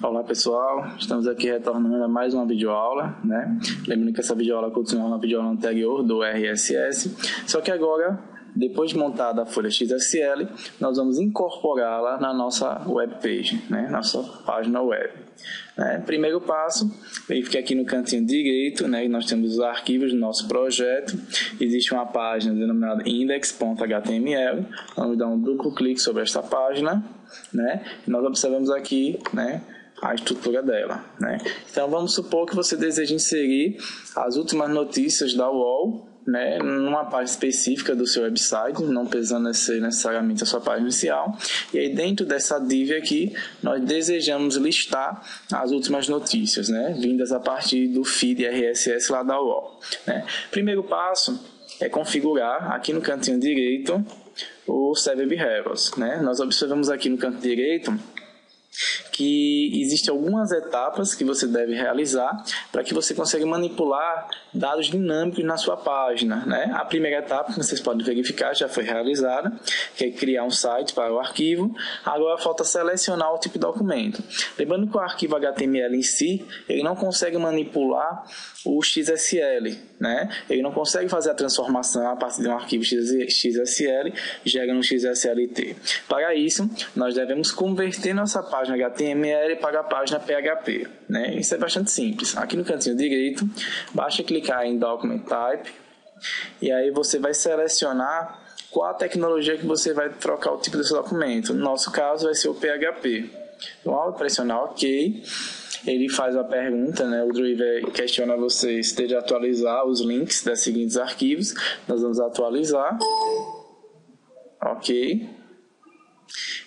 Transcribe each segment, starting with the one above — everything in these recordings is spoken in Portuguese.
Olá pessoal, estamos aqui retornando a mais uma videoaula, né? Lembrando que essa videoaula continua na videoaula anterior do RSS, só que agora, depois de montada a folha XSL, nós vamos incorporá-la na nossa webpage, né? Nossa página web. Primeiro passo, verifique aqui no cantinho direito, né? Nós temos os arquivos do nosso projeto. Existe uma página denominada index.html. Vamos dar um duplo clique sobre esta página, né? E nós observamos aqui, né, a estrutura dela, né? Então vamos supor que você deseja inserir as últimas notícias da UOL, né, numa página específica do seu website, não precisando ser necessariamente a sua página inicial. E aí dentro dessa div aqui, nós desejamos listar as últimas notícias, né, vindas a partir do feed RSS lá da UOL, né. Primeiro passo é configurar aqui no cantinho direito o Server Behaviors, né. Nós observamos aqui no canto direito que existem algumas etapas que você deve realizar para que você consiga manipular dados dinâmicos na sua página, né? A primeira etapa, que vocês podem verificar, já foi realizada, que é criar um site para o arquivo. Agora falta selecionar o tipo de documento. Lembrando que o arquivo HTML em si, ele não consegue manipular o XSL, né? Ele não consegue fazer a transformação a partir de um arquivo XSL, gera no XSLT. Para isso, nós devemos converter nossa página HTML para a página PHP, né? Isso é bastante simples. Aqui no cantinho direito, basta clicar em Document Type e aí você vai selecionar qual a tecnologia que você vai trocar o tipo desse documento. No nosso caso, vai ser o PHP. Então, ao pressionar OK, ele faz a pergunta, né? O driver questiona você se deve atualizar os links dos seguintes arquivos. Nós vamos atualizar. OK.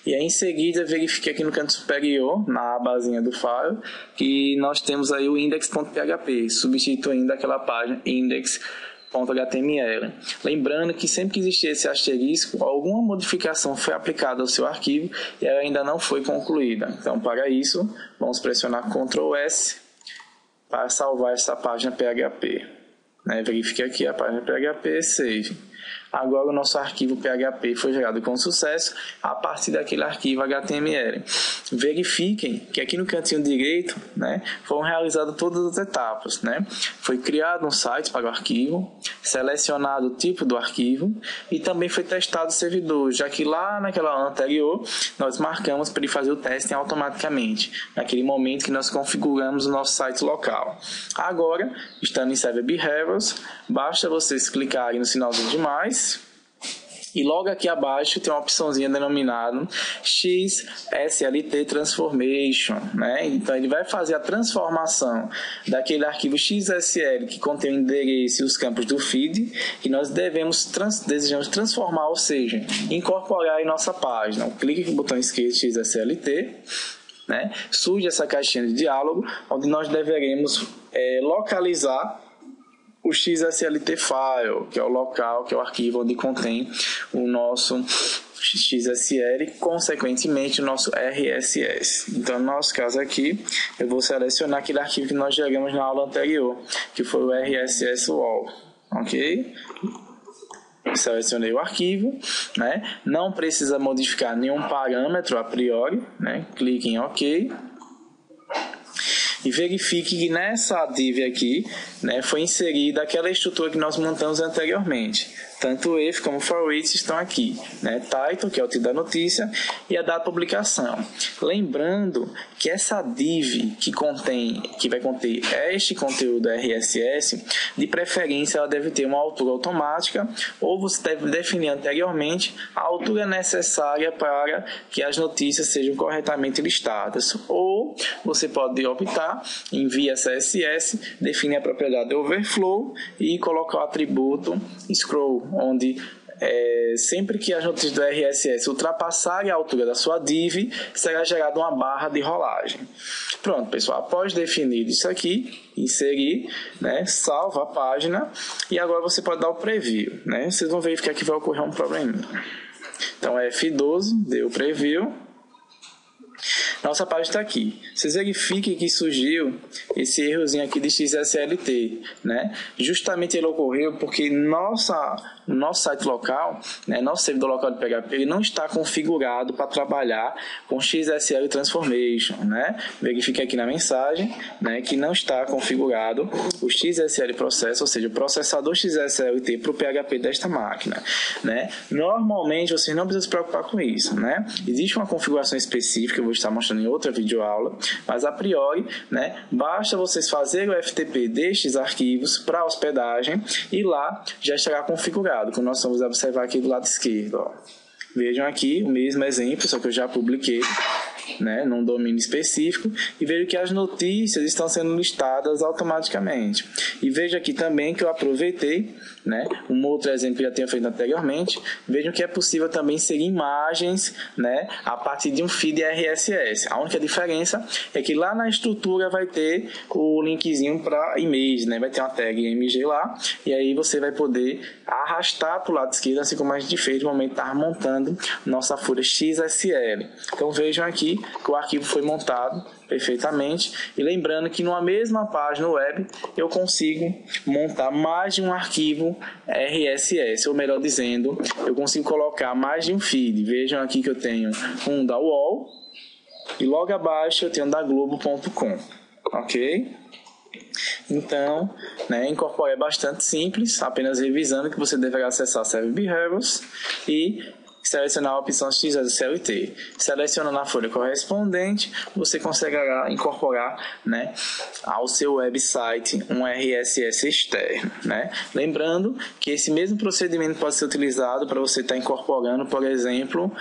E aí, em seguida, verifique aqui no canto superior, na abazinha do file, que nós temos aí o index.php, substituindo aquela página index.html. Lembrando que sempre que existir esse asterisco, alguma modificação foi aplicada ao seu arquivo e ela ainda não foi concluída. Então, para isso, vamos pressionar Ctrl S para salvar essa página PHP. Verifique aqui a página PHP, Save. Agora o nosso arquivo PHP foi gerado com sucesso a partir daquele arquivo HTML. Verifiquem que aqui no cantinho direito, né, foram realizadas todas as etapas, né? Foi criado um site para o arquivo, selecionado o tipo do arquivo e também foi testado o servidor, já que lá naquela anterior nós marcamos para ele fazer o testing automaticamente, naquele momento que nós configuramos o nosso site local. Agora, estando em Server Behaviors, basta vocês clicarem no sinalzinho de mais e logo aqui abaixo tem uma opçãozinha denominada XSLT Transformation, né? Então ele vai fazer a transformação daquele arquivo XSL que contém o endereço e os campos do feed que nós desejamos transformar, ou seja, incorporar em nossa página. Clique no botão esquerdo XSLT, né? Surge essa caixinha de diálogo onde nós deveremos localizar o XSLT file, que é o local, que é o arquivo onde contém o nosso XSL, consequentemente o nosso RSS. Então, no nosso caso aqui, eu vou selecionar aquele arquivo que nós geramos na aula anterior, que foi o RSS UOL, ok? Selecionei o arquivo, né? Não precisa modificar nenhum parâmetro a priori, né? Clique em OK. E verifique que nessa div aqui, né, foi inserida aquela estrutura que nós montamos anteriormente. Tanto o if como o for each estão aqui, né? Title, que é o título da notícia, e a data de publicação. Lembrando que essa div que vai conter este conteúdo RSS, de preferência ela deve ter uma altura automática, ou você deve definir anteriormente a altura necessária para que as notícias sejam corretamente listadas. Ou você pode optar em via CSS, definir a propriedade overflow e colocar o atributo scroll, onde sempre que as notícias do RSS ultrapassarem a altura da sua div, será gerada uma barra de rolagem. Pronto, pessoal, após definir isso aqui, inserir, né, salva a página e agora você pode dar o preview, né? Vocês vão verificar que vai ocorrer um probleminha. Então F12, deu o preview. Nossa página está aqui. Vocês verifiquem que surgiu esse errozinho aqui de XSLT, né? Justamente ele ocorreu porque nosso site local, né, nosso servidor local de PHP, ele não está configurado para trabalhar com XSL Transformation, né? Verifique aqui na mensagem, né, que não está configurado o XSL Process, ou seja, o processador XSLT para o PHP desta máquina, né? Normalmente vocês não precisam se preocupar com isso, né? Existe uma configuração específica, eu vou estar mostrando em outra videoaula, mas a priori, né, basta vocês fazerem o FTP destes arquivos para hospedagem e lá já estará configurado, como nós vamos observar aqui do lado esquerdo. Ó. Vejam aqui o mesmo exemplo, só que eu já publiquei, né, num domínio específico, e vejo que as notícias estão sendo listadas automaticamente. E vejo aqui também que eu aproveitei, né, um outro exemplo que eu já tinha feito anteriormente. Vejam que é possível também inserir imagens, né, a partir de um feed RSS. A única diferença é que lá na estrutura vai ter o linkzinho para image, né, vai ter uma tag img lá, e aí você vai poder arrastar para o lado esquerdo, assim como a gente fez no momento de estar montando nossa folha XSL. Então vejam aqui que o arquivo foi montado perfeitamente, e lembrando que numa mesma página web eu consigo montar mais de um arquivo RSS, ou melhor dizendo, eu consigo colocar mais de um feed. Vejam aqui que eu tenho um da UOL e logo abaixo eu tenho da Globo.com, ok? Então, né, incorporar é bastante simples, apenas revisando que você deverá acessar Server Behaviors e selecionar a opção XSLT. Selecionando a folha correspondente, você conseguirá incorporar, né, ao seu website um RSS externo, né? Lembrando que esse mesmo procedimento pode ser utilizado para você estar incorporando, por exemplo,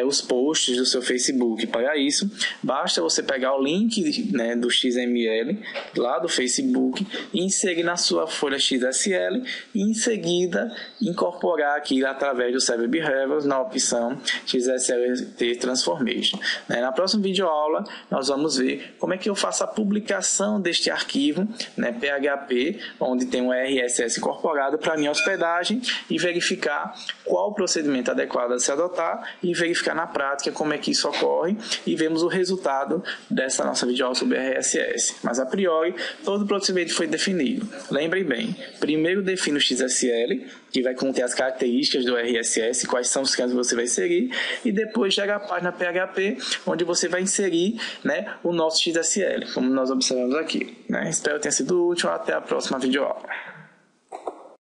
os posts do seu Facebook. Para isso, basta você pegar o link, né, do XML lá do Facebook e inserir na sua folha XSL e em seguida incorporar aqui através do Server Behaviors na opção XSLT Transformation. Na próxima videoaula nós vamos ver como é que eu faço a publicação deste arquivo, né, PHP, onde tem um RSS incorporado para minha hospedagem, e verificar qual o procedimento adequado a se adotar e verificar na prática como é que isso ocorre, e vemos o resultado dessa nossa videoaula sobre RSS. Mas a priori todo o procedimento foi definido. Lembrem bem, primeiro define o XSL, que vai conter as características do RSS, quais são os campos que você vai inserir, e depois gera a página PHP, onde você vai inserir, né, o nosso XSL, como nós observamos aqui, né? Espero que tenha sido útil. Até a próxima videoaula.